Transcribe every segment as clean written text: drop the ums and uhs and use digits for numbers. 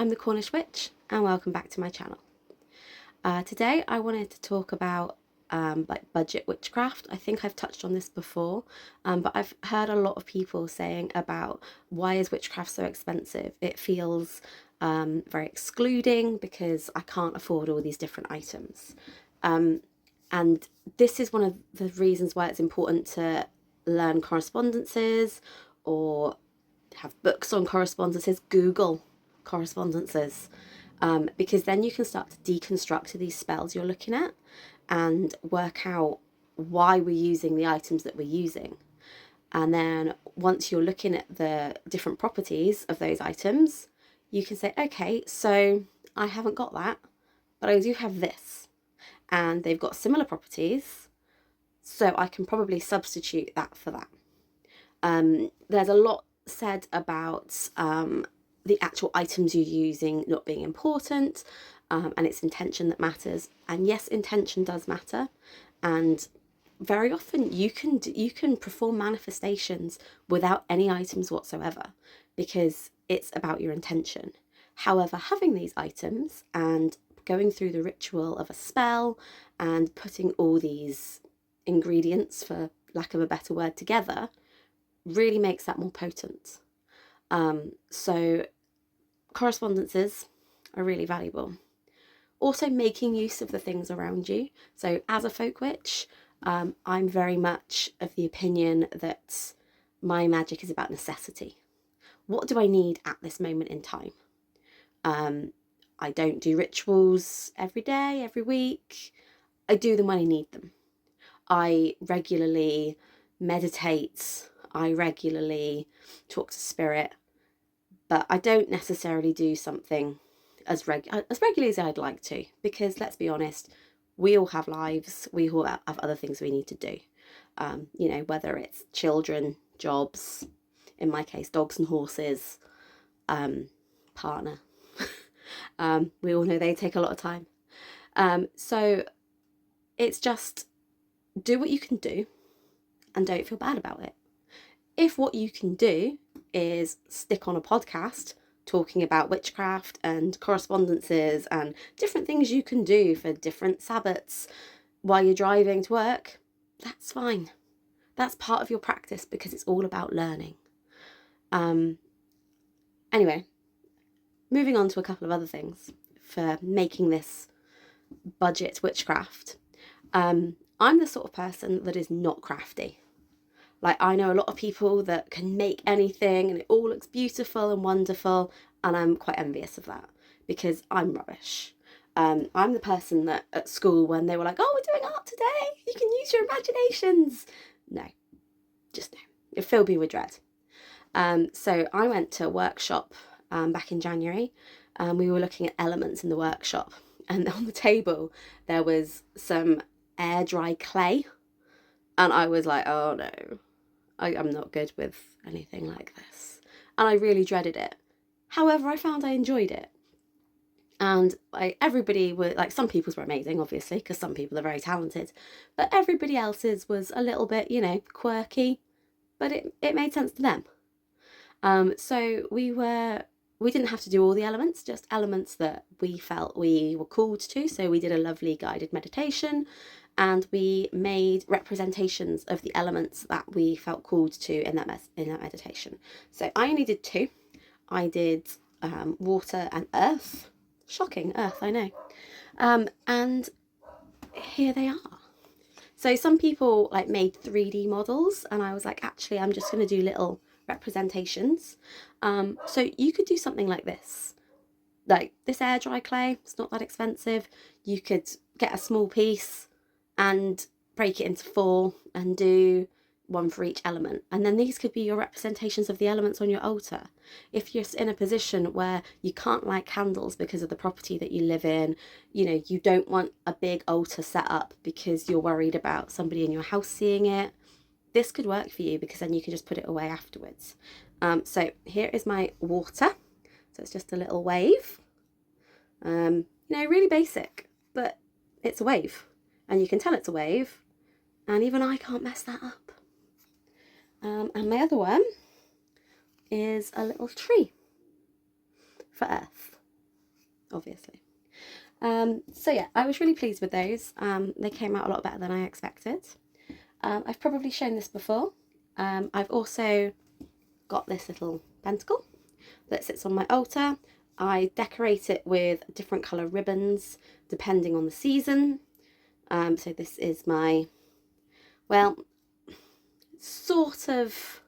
I'm the Cornish Witch and welcome back to my channel. Today I wanted to talk about like budget witchcraft. I think I've touched on this before, but I've heard a lot of people saying about why is witchcraft so expensive? It feels very excluding because I can't afford all these different items. And this is one of the reasons why it's important to learn correspondences or have books on correspondences, Google correspondences, because then you can start to deconstruct these spells you're looking at and work out why we're using the items that we're using. And then once you're looking at the different properties of those items, you can say, okay, so I haven't got that, but I do have this. And they've got similar properties, so I can probably substitute that for that. There's a lot said about the actual items you're using not being important, and it's intention that matters. And yes, intention does matter, and very often you can perform manifestations without any items whatsoever because it's about your intention. However, having these items and going through the ritual of a spell and putting all these ingredients, for lack of a better word, together really makes that more potent. So correspondences are really valuable. Also making use of the things around you. So as a folk witch, I'm very much of the opinion that my magic is about necessity. What do I need at this moment in time? I don't do rituals every day, every week. I do them when I need them. I regularly meditate. I regularly talk to spirit, but I don't necessarily do something as regularly as I'd like to, because let's be honest, we all have lives, we all have other things we need to do. Whether it's children, jobs, in my case, dogs and horses, partner. We all know they take a lot of time. So it's just do what you can do and don't feel bad about it. If what you can do is stick on a podcast talking about witchcraft and correspondences and different things you can do for different Sabbats while you're driving to work, that's fine. That's part of your practice because it's all about learning. Anyway, moving on to a couple of other things for making this budget witchcraft. I'm the sort of person that is not crafty. Like, I know a lot of people that can make anything and it all looks beautiful and wonderful, and I'm quite envious of that because I'm rubbish. I'm the person that at school, when they were like, oh, we're doing art today, you can use your imaginations. No, just no. It filled me with dread. So I went to a workshop back in January, and we were looking at elements in the workshop, and on the table there was some air dry clay, and I was like, oh no, I'm not good with anything like this, and I really dreaded it. However, I found I enjoyed it, and everybody were like, some people's were amazing, obviously, because some people are very talented, but everybody else's was a little bit, quirky, but it made sense to them. So we didn't have to do all the elements, just elements that we felt we were called to. So we did a lovely guided meditation, and we made representations of the elements that we felt called to in that meditation. So I only did two. I did water and earth. Shocking, earth, I know. And here they are. So some people made 3D models, and I was like, actually, I'm just going to do little representations. So you could do something like this. Like this air dry clay, it's not that expensive. You could get a small piece and break it into 4 and do one for each element. And then these could be your representations of the elements on your altar. If you're in a position where you can't light candles because of the property that you live in, you don't want a big altar set up because you're worried about somebody in your house seeing it, this could work for you because then you can just put it away afterwards. So here is my water. So it's just a little wave. Really basic, but it's a wave. And you can tell it's a wave. And even I can't mess that up. And my other one is a little tree for earth. obviously. So yeah, I was really pleased with those. They came out a lot better than I expected. I've probably shown this before. I've also got this little pentacle that sits on my altar. I decorate it with different colour ribbons depending on the season. So this is my, well, sort of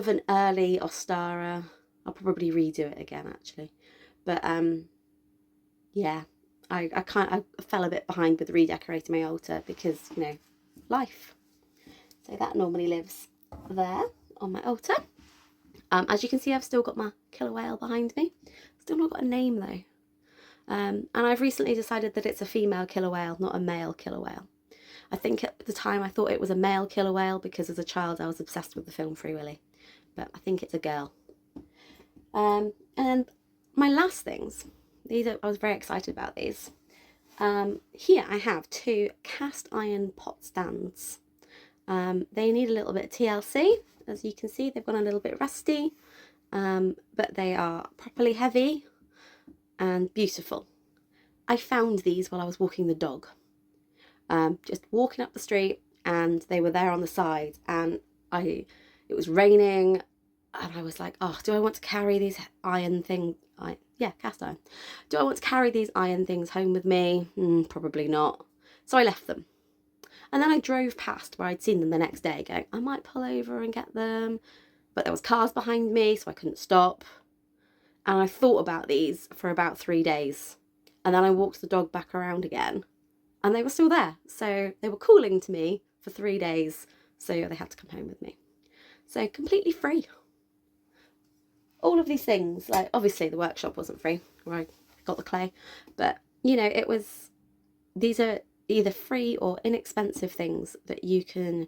an early Ostara. I'll probably redo it again actually, but yeah, I fell a bit behind with redecorating my altar because, you know, life. So that normally lives there on my altar. As you can see, I've still got my killer whale behind me. Still not got a name though. And I've recently decided that it's a female killer whale, not a male killer whale. I think at the time I thought it was a male killer whale because as a child I was obsessed with the film Free Willy, but I think it's a girl. And my last things, I was very excited about these. Here I have 2 cast iron pot stands. They need a little bit of TLC. As you can see, they've gone a little bit rusty, but they are properly heavy and beautiful. I found these while I was walking the dog. Just walking up the street, and they were there on the side, and it was raining, and I was like, oh, do I want to carry these iron things? Yeah, cast iron. Do I want to carry these iron things home with me? Probably not. So I left them. And then I drove past where I'd seen them the next day going, I might pull over and get them. But there was cars behind me, so I couldn't stop. And I thought about these for about 3 days. And then I walked the dog back around again. And they were still there. So they were calling to me for 3 days. So they had to come home with me. So completely free. All of these things, like obviously the workshop wasn't free where I got the clay. But, you know, these are either free or inexpensive things that you can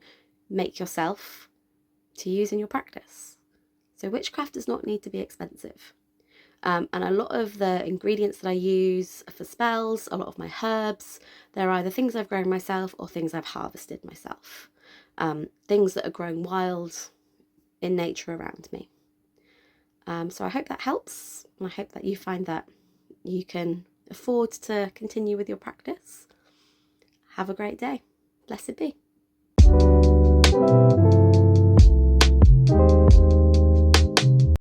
make yourself to use in your practice. So witchcraft does not need to be expensive. And a lot of the ingredients that I use for spells, a lot of my herbs, they're either things I've grown myself or things I've harvested myself. Things that are growing wild in nature around me. So I hope that helps, and I hope that you find that you can afford to continue with your practice. Have a great day. Blessed be.